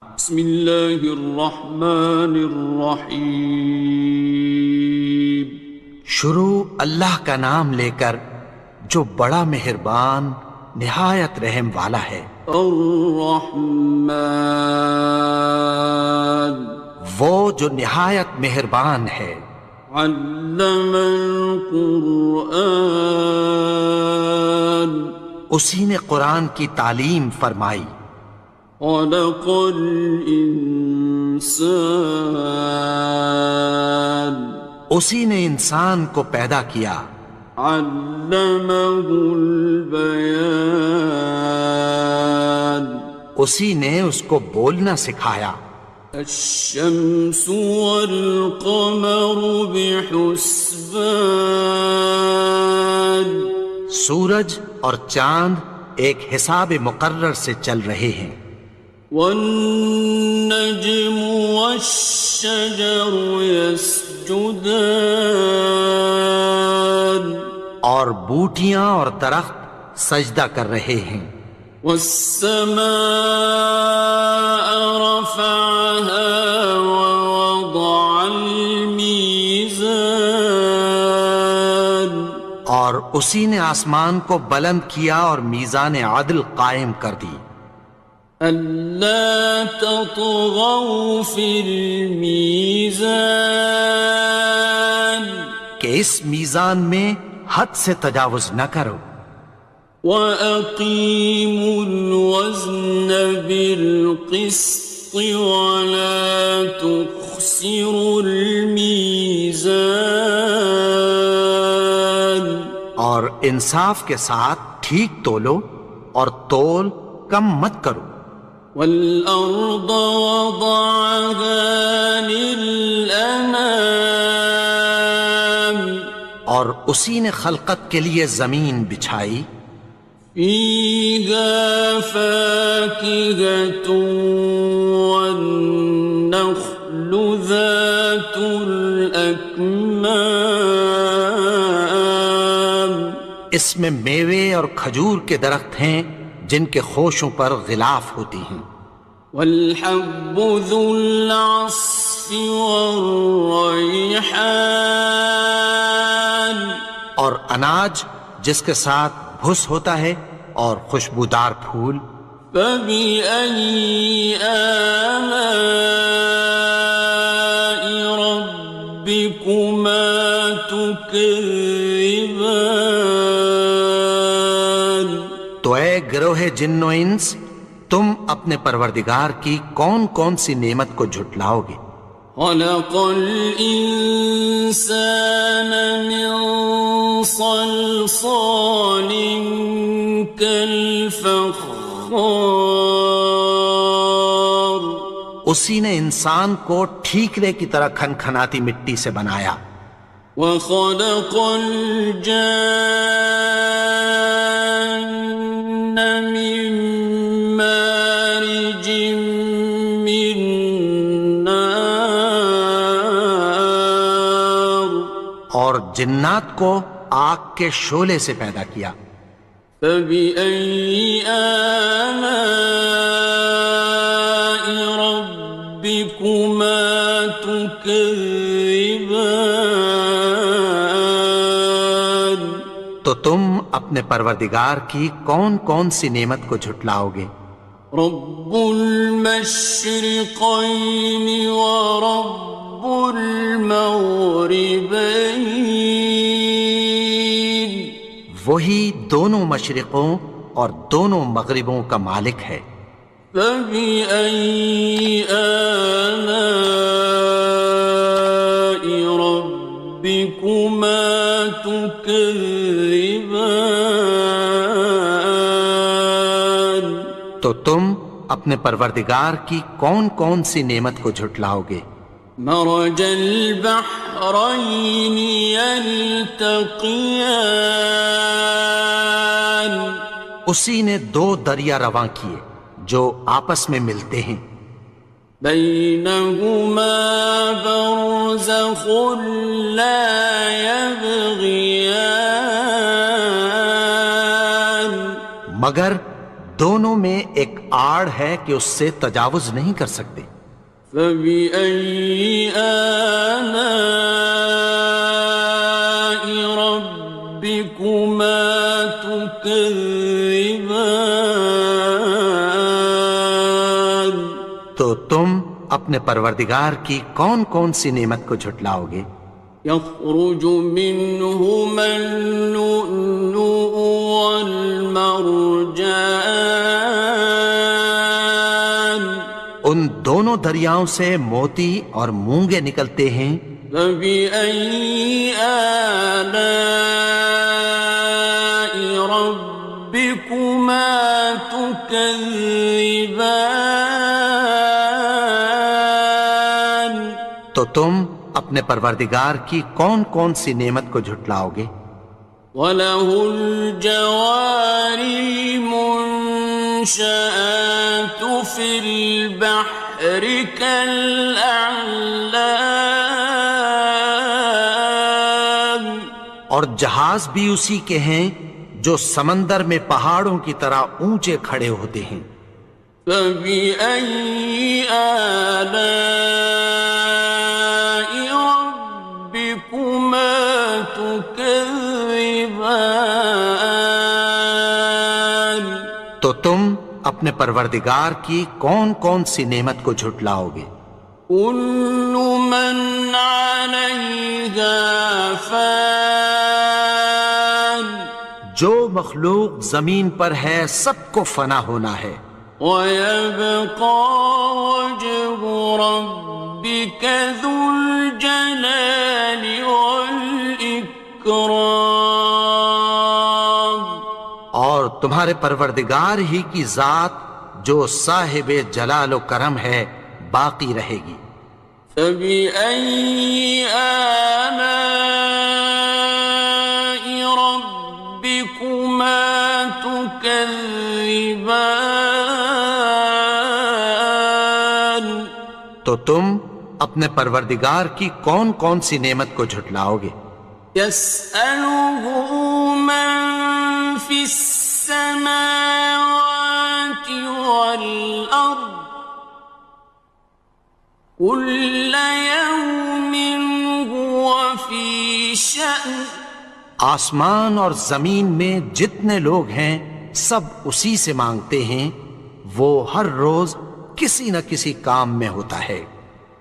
بسم اللہ الرحمن الرحیم۔ شروع اللہ کا نام لے کر جو بڑا مہربان نہایت رحم والا ہے۔ الرحمن، وہ جو نہایت مہربان ہے۔ علم القرآن، اسی نے قرآن کی تعلیم فرمائی۔ خلق الانسان، اسی نے انسان کو پیدا کیا۔ علمہ البیان، اسی نے اس کو بولنا سکھایا۔ الشمس والقمر بحسبان، سورج اور چاند ایک حساب مقرر سے چل رہے ہیں۔ والنجم والشجر يسجدان، اور بوٹیاں اور درخت سجدہ کر رہے ہیں۔ والسماء رفعها ووضع الميزان، اور اسی نے آسمان کو بلند کیا اور میزان عدل قائم کر دی۔ ألا تطغوا في الميزان، کہ اس میزان میں حد سے تجاوز نہ کرو۔ وَأَقِيمُوا الْوَزْنَ بِالْقِسْطِ وَلَا تُخْسِرُوا الْمِيزَانَ، اور انصاف کے ساتھ ٹھیک تولو اور تول کم مت کرو۔ وَالْأَرْضَ وَضَعَهَا لِلْأَنَامِ، اور اسی نے خلقت کے لیے زمین بچھائی۔ فِيهَا فَاكِهَةٌ وَالنَّخْلُ ذَاتُ الْأَكْمَامِ، اس میں میوے اور کھجور کے درخت ہیں جن کے خوشوں پر غلاف ہوتی ہیں۔ وَالْحَبُّ ذُو الْعَصْفِ وَالرَّيْحَانِ، اور اناج جس کے ساتھ بھس ہوتا ہے اور خوشبودار پھول۔ فَبِأَيِّ آلَاءِ رَبِّكُمَا تُكَذِّبَانِ، تو اے گروہ جن و انس، تم اپنے پروردگار کی کون کون سی نعمت کو جھٹلاؤ گے؟ خَلَقَ الْإِنسَانَ مِنْ صَلْصَالٍ كَالْفَخَّارِ، اسی نے انسان کو ٹھیکرے کی طرح کھنکھناتی مٹی سے بنایا۔ وَخَلَقَ الْجَانَّ مِن مَّارِجٍ مِّن نَّارٍ، اور جنات کو آگ کے شعلے سے پیدا کیا۔ فَبِأَيِّ آلَاءِ رَبِّكُمَا تُكَذِّبَانِ، تو تم اپنے پروردگار کی کون کون سی نعمت کو جھٹلاؤ گے؟ رب المشرقین ورب المغربین، وہی دونوں مشرقوں اور دونوں مغربوں کا مالک ہے۔ فَبِأَيِّ آلَاءِ رَبِّكُمَا تُكَذِّبَانِ، تو تم اپنے پروردگار کی کون کون سی نعمت کو جھٹلاؤ گے؟ مرج البحرین یلتقیان، اسی نے دو دریا رواں کیے جو آپس میں ملتے ہیں۔ بینہما برزخ لا یبغیان، مگر دونوں میں ایک آڑ ہے کہ اس سے تجاوز نہیں کر سکتے۔ فبأي آلاء ربكما تكذبان؟ تو تم اپنے پروردگار کی کون کون سی نعمت کو جھٹلاؤ گے؟ يخرج منهما اللؤلؤ والمرجان ان دونوں دریاؤں سے موتی اور مونگے نکلتے ہیں۔ فبأي آلاء ربكما تكذبان؟ تو تم اپنے پروردگار کی کون کون سی نعمت کو جھٹلاؤ گے؟ وَلَهُ الْجَوَارِ الْمُنشَآتُ فِي الْبَحْرِ كَالْأَعْلَامِ، اور جہاز بھی اسی کے ہیں جو سمندر میں پہاڑوں کی طرح اونچے کھڑے ہوتے ہیں۔ فَبِأَيِّ آلَاءِ رَبِّكُمَا تُكَذِّبَانِ؟ تو تم اپنے پروردگار کی کون کون سی نعمت کو جھٹلاؤ گے؟ كُلُّ مَنْ عَلَيْهَا فَانٍ، جو مخلوق زمین پر ہے سب کو فنا ہونا ہے۔ وَيَبْقَى وَجْهُ رَبِّكَ ذُو الْجَلَالِ وَالْإِكْرَامِ، اور تمہارے پروردگار ہی کی ذات جو صاحب جلال و کرم ہے باقی رہے گی۔ فَبِأَيِّ آلَاءِ رَبِّكُمَا تُكَذِّبَانِ؟ تو تم اپنے پروردگار کی کون کون سی نعمت کو جھٹلاؤ گے؟ يَسْأَلُهُ مَن فِي السَّمَاوَاتِ وَالْأَرْضِ كُلَّ يَوْمٍ هُوَ فِي شَأْنٍ، آسمان اور زمین میں جتنے لوگ ہیں سب اسی سے مانگتے ہیں، وہ ہر روز کسی نہ کسی کام میں ہوتا ہے۔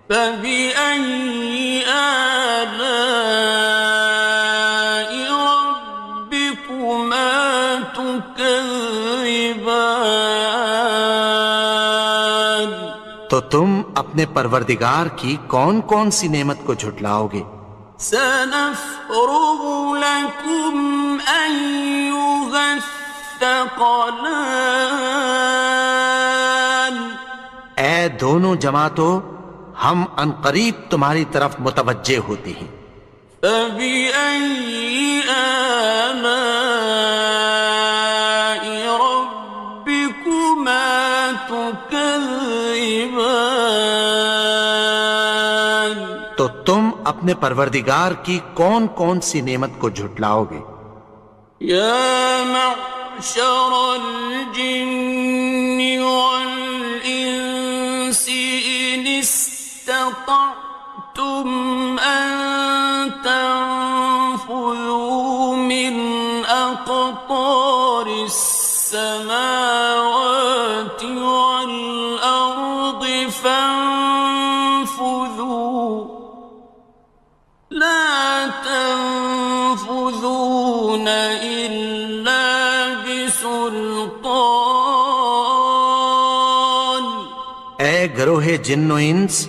فَبِأَيِّ آلَاءِ رَبِّكُمَا تُكَذِّبَانِ؟ تو تم اپنے پروردگار کی کون کون سی نعمت کو جھٹلاؤ گے؟ سَنَفْرُغُ لَكُمْ أَيُّهَ الثَّقَلَانِ؟ اے دونوں جماعتوں، ہم عنقریب تمہاری طرف متوجہ ہوتے ہیں۔ فَبِأَيِّ آلَاءِ رَبِّكُمَا تُكَذِّبَانِ؟ تو تم اپنے پروردگار کی کون کون سی نعمت کو جھٹلاؤ گے؟ يَا مَعْشَرَ الْجِنِّ وَالْإِنسِ إِنِ اسْتَطَعْتُمْ أَن تَنفُذُوا مِنْ أَقْطَارِ السَّمَاوَاتِ وَالْأَرْضِ فَانفُذُوا لَا تَنفُذُونَ إِلَّا بِسُلْطَانٍ۔ اے گروہ جن و انس،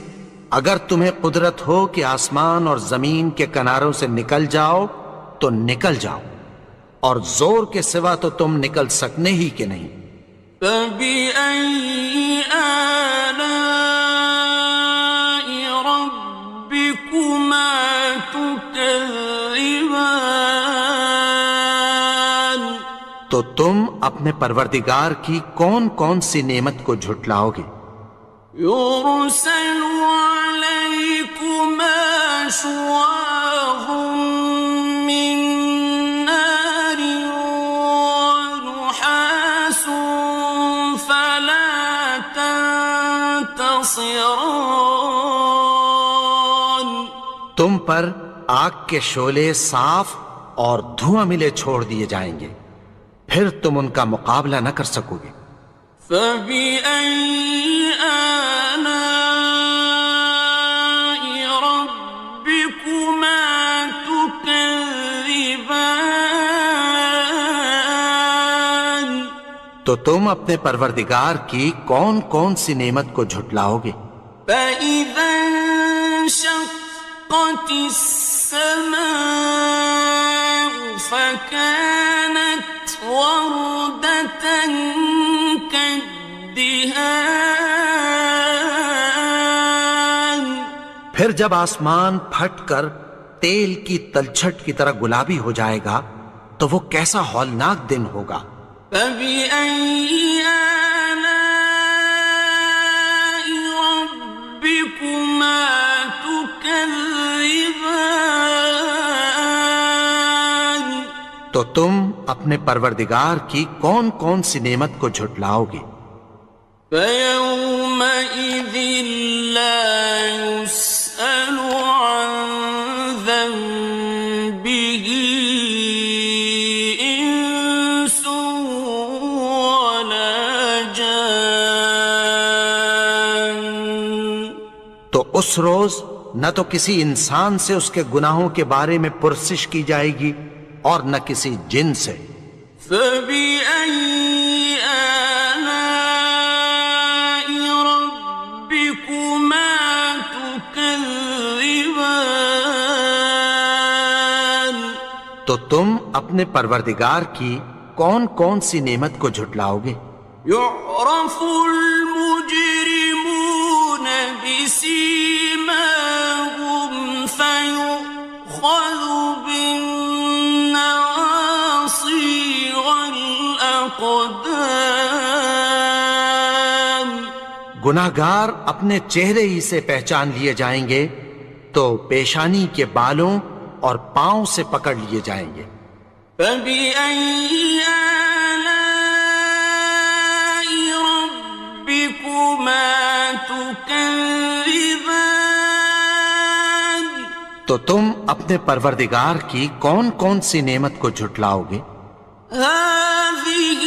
اگر تمہیں قدرت ہو کہ آسمان اور زمین کے کناروں سے نکل جاؤ تو نکل جاؤ، اور زور کے سوا تو تم نکل سکنے ہی کہ نہیں۔ فَبِأَيِّ آلَاءِ رَبِّكُمَا تُكَذِّبَانِ؟ تو تم اپنے پروردگار کی کون کون سی نعمت کو جھٹلاؤ گے؟ يُرْسَلُ عَلَيْكُمَا شُوَاظٌ مِّن نَّارٍ وَنُحَاسٌ ناصران تم پر آگ کے شعلے صاف اور دھواں ملے چھوڑ دیے جائیں گے، پھر تم ان کا مقابلہ نہ کر سکو گے۔ فبأي آلاء ربكما تكذبان تو تم اپنے پروردگار کی کون کون سی نعمت کو جھٹلاؤ گے؟ فإذا انشقت السماء فكانت وردة كالدهان پھر جب آسمان پھٹ کر تیل کی تلچھٹ کی طرح گلابی ہو جائے گا تو وہ کیسا ہولناک دن ہوگا۔ فبأي آلاء ربكما تكذبان تو تم اپنے پروردگار کی کون کون سی نعمت کو جھٹلاؤ گے؟ فيومئذ لا يسأل عن ذنبه إنس ولا جان تو اس روز نہ تو کسی انسان سے اس کے گناہوں کے بارے میں پرسش کی جائے گی اور نہ کسی جن سے۔ فبأي آلاء ربكما تكذبان تو تم اپنے پروردگار کی کون کون سی نعمت کو جھٹلاؤ گے؟ يعرف المجرمون بسيماهم فيؤخذ بالنواصي والأقدام گناہگار اپنے چہرے ہی سے پہچان لیے جائیں گے تو پیشانی کے بالوں اور پاؤں سے پکڑ لیے جائیں گے۔ فبأي آلاء ربكما تكذبان تو تم اپنے پروردگار کی کون کون سی نعمت کو جھٹلاؤ گے؟ هذه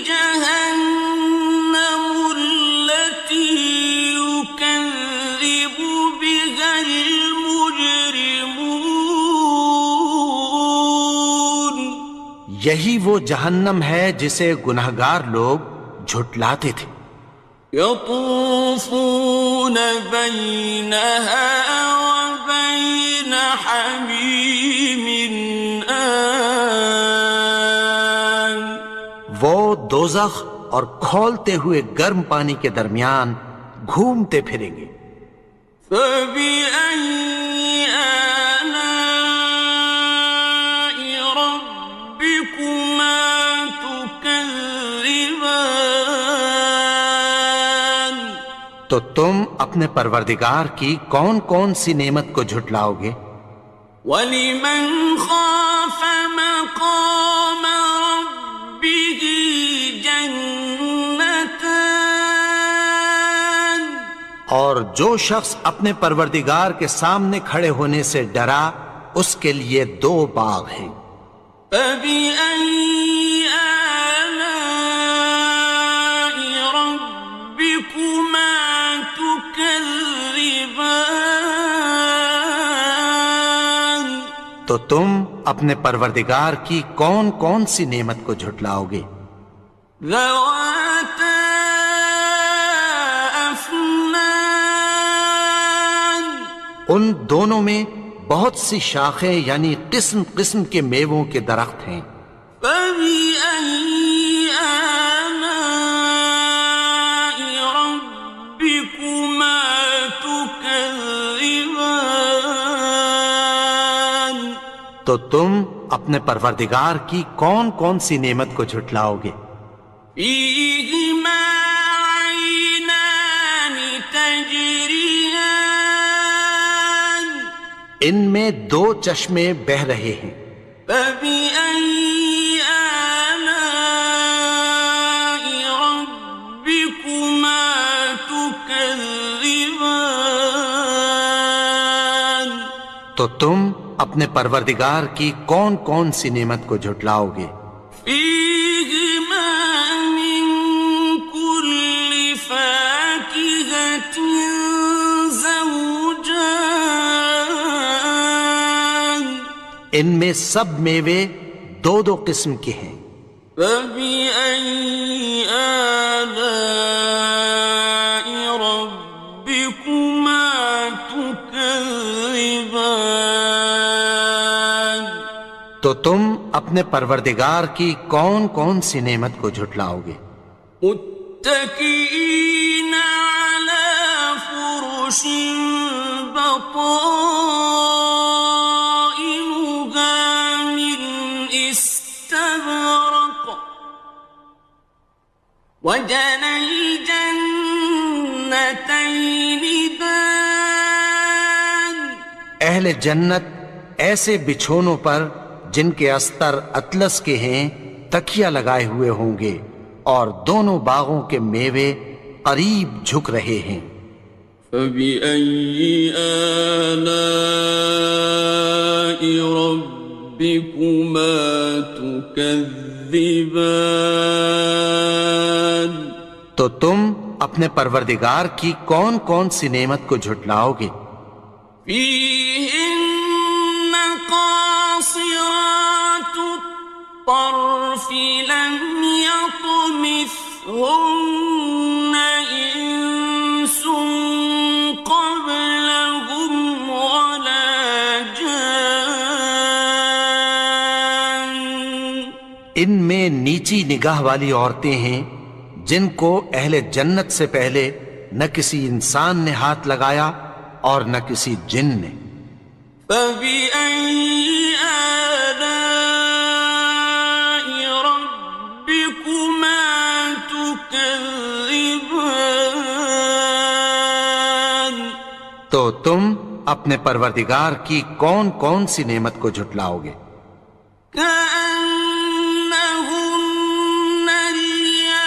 جهنم التي يكذب بها المجرمون یہی وہ جہنم ہے جسے گناہگار لوگ جھٹلاتے تھے۔ يطوفون بينها وبين حميم آن وہ دوزخ اور کھولتے ہوئے گرم پانی کے درمیان گھومتے پھریں گے۔ فبأي آلاء ربكما تكذبان تو تم اپنے پروردگار کی کون کون سی نعمت کو جھٹلاؤ گے؟ وَلِمَنْ خَافَ مَقَامَ رَبِّهِ جَنَّتَانِ اور جو شخص اپنے پروردگار کے سامنے کھڑے ہونے سے ڈرا اس کے لیے دو باغ ہیں۔ فَبِأَيِّ آلَاءِ رَبِّكُمَا تُكَذِّبَانِ تو تم اپنے پروردگار کی کون کون سی نعمت کو جھٹلاؤ گے؟ ذَوَاتَا أَفْنَانٍ ان دونوں میں بہت سی شاخیں یعنی قسم قسم کے میووں کے درخت ہیں۔ فَبِأَيِّ آلَاءِ رَبِّكُمَا تُكَذِّبَانِ تو تم اپنے پروردگار کی کون کون سی نعمت کو جھٹلاؤ گے؟ فِيهِمَا عَيْنَانِ تَجْرِيَانِ ان میں دو چشمے بہہ رہے ہیں۔ فَبِأَيِّ آلَاءِ رَبِّكُمَا تُكَذِّبَانِ تكذبان تو تم اپنے پروردگار کی کون کون سی نعمت کو جھٹلاؤ گے؟ فيهما من كل فاكهة زوجان ان میں سب میوے دو دو قسم کے ہیں۔ فبأي آلاء ربكما تكذبان تو تم اپنے پروردگار کی کون کون سی نعمت کو جھٹلاؤ گے؟ متكئين على فرش بطائنها من استبرق وجنى الجنتين دان اہل جنت ایسے بچھونوں پر جن کے استر اطلس کے ہیں تکیہ لگائے ہوئے ہوں گے، اور دونوں باغوں کے میوے قریب جھک رہے ہیں۔ فبأي آلاء ربكما تكذبان تو تم اپنے پروردگار کی کون کون سی نعمت کو جھٹلاؤ گے؟ فيهن قاصرات الطرف لم يطمثهن إنس قبلهم ولا جان ان میں نیچی نگاہ والی عورتیں ہیں جن کو اہل جنت سے پہلے نہ کسی انسان نے ہاتھ لگایا اور نہ کسی جن نے۔ فبأي آلاء ربكما تكذبان تو تم اپنے پروردگار کی کون کون سی نعمت کو جھٹلاؤ گے؟ كأنهن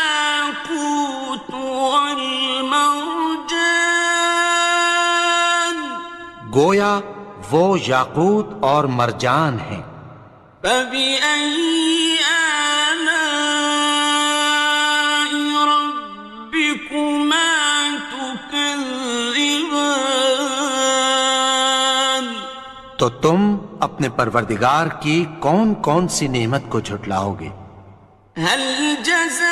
الياقوت والمرجان گویا وہ یاقوت اور مرجان ہیں۔ فبأي آلاء ربكما تكذبان تو تم اپنے پروردگار کی کون کون سی نعمت کو جھٹلاؤ گے؟ هل جزاء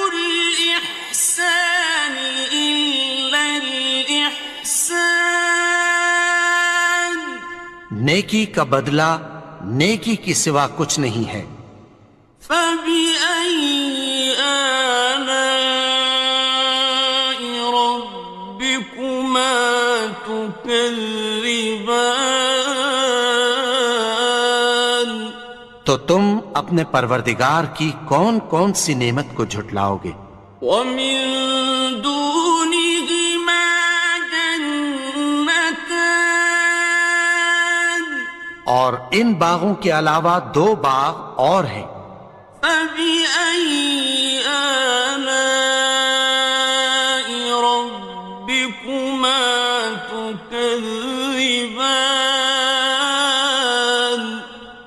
الإحسان إلا الإحسان نیکی کا بدلہ نیکی کی سوا کچھ نہیں ہے۔ فبأي آلاء ربكما تكذبان تو تم اپنے پروردگار کی کون کون سی نعمت کو جھٹلاؤ گے؟ ومن دونهما جنتان اور ان باغوں کے علاوہ دو باغ اور ہیں۔ فبأي آلاء ربكما تكذبان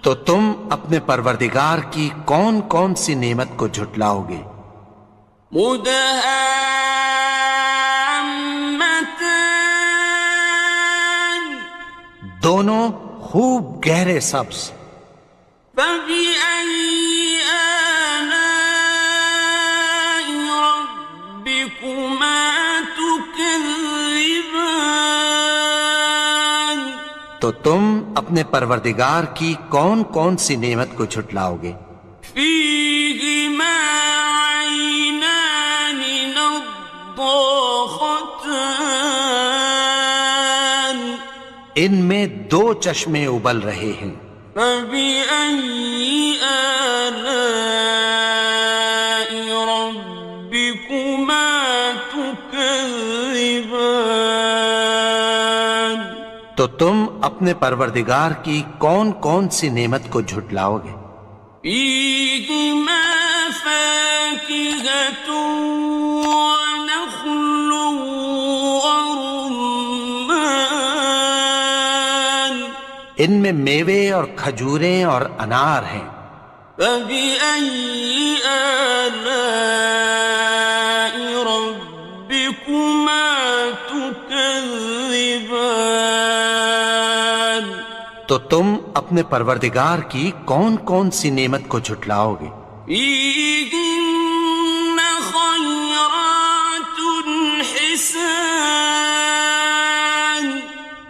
تو تم اپنے پروردگار کی کون کون سی نعمت کو جھٹلاؤ گے؟ مدهامتان دونوں خوب گہرے سبز۔ فبأي آلاء ربكما تكذبان تو تم اپنے پروردگار کی کون کون سی نعمت کو جھٹلاؤ گے؟ فيهما عينان نضاختان ان میں دو چشمے ابل رہے ہیں۔ فبأي آلاء ربكما تكذبان تو تم اپنے پروردگار کی کون کون سی نعمت کو جھٹلاؤ گے؟ فيهما فاكهة ونخل ان میں میوے اور کھجوریں اور انار ہیں۔ فبأي آلاء ربكما تكذبان؟ تو تم اپنے پروردگار کی کون کون سی نعمت کو جھٹلاؤ گے؟ فيهن خيرات حسان،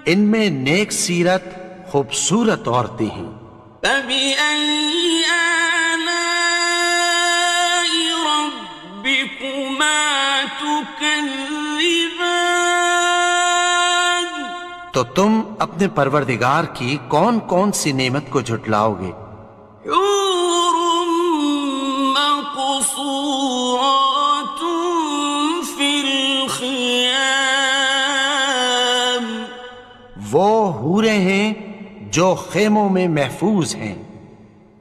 ان میں نیک سیرت خوبصورت عورتیں ہیں۔ فبأي آلاء ربكما تكذبان؟ تو تم اپنے پروردگار کی کون کون سی نعمت کو جھٹلاؤ گے؟ حور مقصورات في الخيام، وہ حوریں ہیں جو خیموں میں محفوظ ہیں۔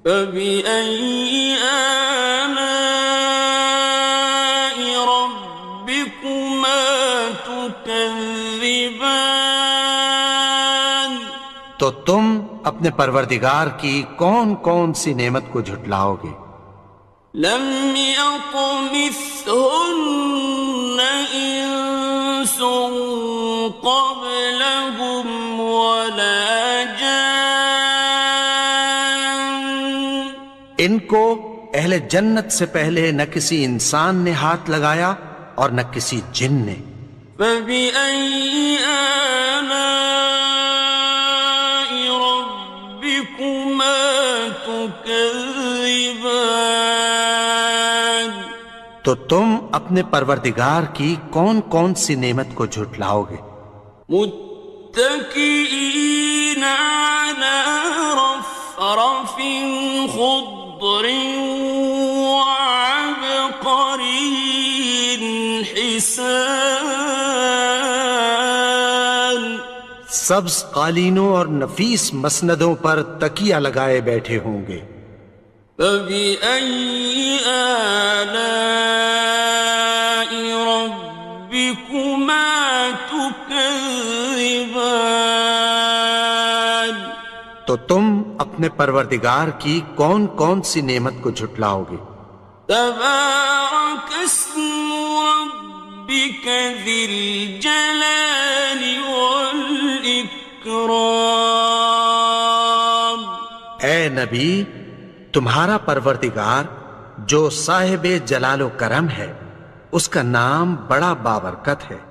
فبأي آلاء ربكما تكذبان؟ تو تم اپنے پروردگار کی کون کون سی نعمت کو جھٹلاؤ گے؟ لم يطمثهن إنس قبلهم ولا جان، ان کو اہل جنت سے پہلے نہ کسی انسان نے ہاتھ لگایا اور نہ کسی جن نے۔ فبأي آلاء ربكما تكذبان؟ تو تم اپنے پروردگار کی کون کون سی نعمت کو جھٹلاؤ گے؟ متكئين على رفرف خضر وعبقري حسان، سبز قالینوں اور نفیس مسندوں پر تکیہ لگائے بیٹھے ہوں گے۔ فبأي آلاء ربكما تكذبان؟ تو تم اپنے پروردگار کی کون کون سی نعمت کو جھٹلاؤ گے؟ تبارك اسم ربك ذي الجلال والإكرام۔ اے نبی، تمہارا پروردگار جو صاحب جلال و کرم ہے، اس کا نام بڑا بابرکت ہے۔